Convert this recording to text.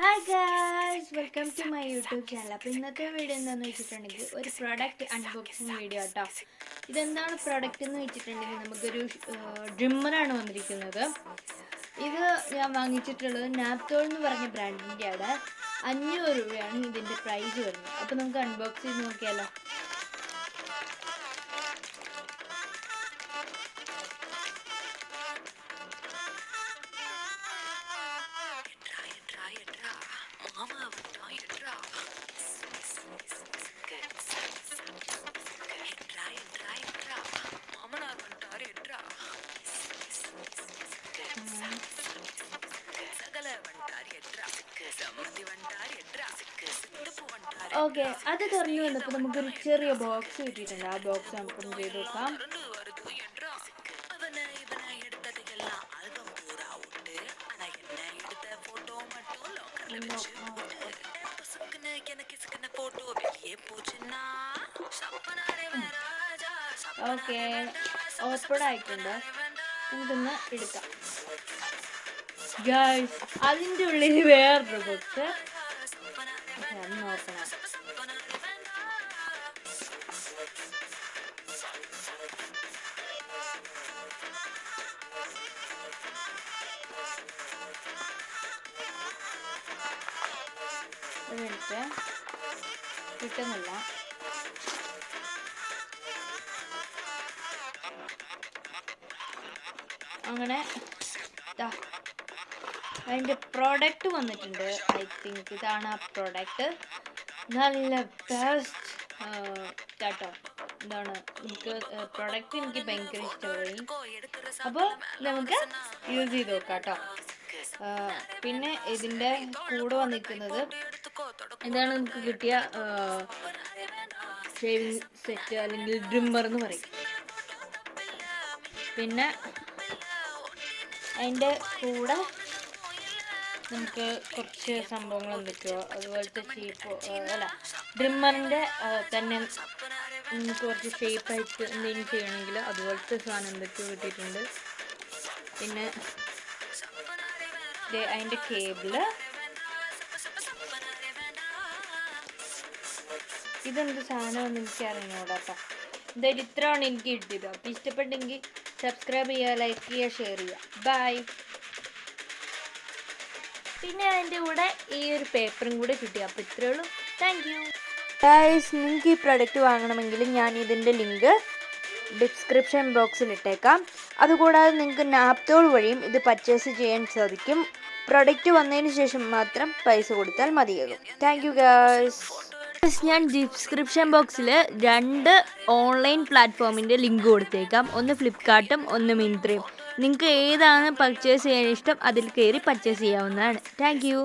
Hi guys, welcome to my YouTube channel. അപ്പോൾ ഇന്നത്തെ video എന്താണെന്ന് വെച്ചിട്ടുണ്ടെങ്കിൽ ഒരു പ്രോഡക്റ്റ് അൺബോക്സിങ് വീഡിയോ കേട്ടോ. ഇതെന്താണ് പ്രോഡക്റ്റ് എന്ന് വെച്ചിട്ടുണ്ടെങ്കിൽ നമുക്കൊരു ഡ്രിമ്മറാണ് വന്നിരിക്കുന്നത്. ഇത് ഞാൻ വാങ്ങിച്ചിട്ടുള്ളത് നാപ്തോൾ എന്ന് പറഞ്ഞ ബ്രാൻഡിൻ്റെയാണ്. 500 രൂപയാണ് ഇതിൻ്റെ പ്രൈസ് വരുന്നത്. അപ്പോൾ നമുക്ക് അൺബോക്സ് ചെയ്ത് നോക്കിയാലോ. ഓക്കെ, അത് തുറന്നു വന്നപ്പോൾ നമുക്കൊരു ചെറിയ ബോക്സ് കിട്ടിയിട്ടുണ്ട്. ആ ബോക്സ് നമുക്കൊന്ന് ചെയ്ത് നോക്കാം. ഓക്കെ, ഓപ്പൺ ആയിട്ടുണ്ട്. നമുക്കൊന്ന് എടുക്കാം. ഗൈസ്, അതിൻ്റെ ഉള്ളിൽ വേറൊരു ബോക്സ്. അത് നോക്കണം. മിനിറ്റ് കിട്ടുന്നില്ല. അങ്ങനെ അതിൻ്റെ പ്രോഡക്റ്റ് വന്നിട്ടുണ്ട്. ഐ തിങ്ക് ഇതാണ് ആ പ്രോഡക്റ്റ്. നല്ല ബെസ്റ്റ് കേട്ടോ. എന്താണ്, എനിക്ക് പ്രോഡക്റ്റ് എനിക്ക് ഭയങ്കര ഇഷ്ടമായി. അപ്പോൾ നമുക്ക് യൂസ് ചെയ്ത് നോക്കാം കേട്ടോ. പിന്നെ ഇതിൻ്റെ കൂടെ വന്നിരിക്കുന്നത് ഇതാണ് നമുക്ക് കിട്ടിയ ഷേവിങ് സെറ്റ് അല്ലെങ്കിൽ ഡ്രിമ്മർ എന്ന് പറയും. പിന്നെ അതിൻ്റെ കൂടെ നമുക്ക് കുറച്ച് സംഭവങ്ങൾ എന്തൊക്കെയോ അതുപോലത്തെ ഷേപ്പ് അല്ല, ഡ്രിമ്മറിൻ്റെ തന്നെ നമുക്ക് കുറച്ച് ഷേപ്പായിട്ട് എന്തെങ്കിലും ചെയ്യണമെങ്കിൽ അതുപോലത്തെ സാധനം എന്തൊക്കെയോ കിട്ടിയിട്ടുണ്ട്. പിന്നെ അതിൻ്റെ കേബിള്, ഇതെന്ത് സാധനമെന്ന് എനിക്ക് അറിഞ്ഞൂടാട്ടോ. എന്തായാലും ഇത്രയാണ് എനിക്ക് കിട്ടിയത്. അപ്പോൾ ഇഷ്ടപ്പെട്ടെങ്കിൽ സബ്സ്ക്രൈബ് ചെയ്യുക, ലൈക്ക് ചെയ്യുക, ഷെയർ ചെയ്യുക. ബൈ. പിന്നെ അതിൻ്റെ കൂടെ ഈ ഒരു പേപ്പറും കൂടെ കിട്ടി. അപ്പോൾ ഇത്രയേ ഉള്ളൂ. Thank you guys. നിങ്ങൾക്ക് ഈ പ്രൊഡക്റ്റ് വാങ്ങണമെങ്കിൽ ഞാൻ ഇതിൻ്റെ ലിങ്ക് ഡിസ്ക്രിപ്ഷൻ ബോക്സിൽ ഇട്ടേക്കാം. അതുകൂടാതെ നിങ്ങൾക്ക് നാപ്തോൾ വഴിയും ഇത് പർച്ചേസ് ചെയ്യാൻ സാധിക്കും. പ്രൊഡക്റ്റ് വന്നതിന് ശേഷം മാത്രം പൈസ കൊടുത്താൽ മതിയാകും. Thank you guys. ഞാൻ ഡിസ്ക്രിപ്ഷൻ ബോക്സിൽ 2 ഓൺലൈൻ പ്ലാറ്റ്ഫോമിൻ്റെ ലിങ്ക് കൊടുത്തേക്കാം. ഒന്ന് ഫ്ലിപ്കാർട്ടും ഒന്ന് മിന്ത്രയും. നിങ്ങൾക്ക് ഏതാണ് പർച്ചേസ് ചെയ്യാൻ ഇഷ്ടം അതിൽ കയറി പർച്ചേസ് ചെയ്യാവുന്നതാണ്. Thank you.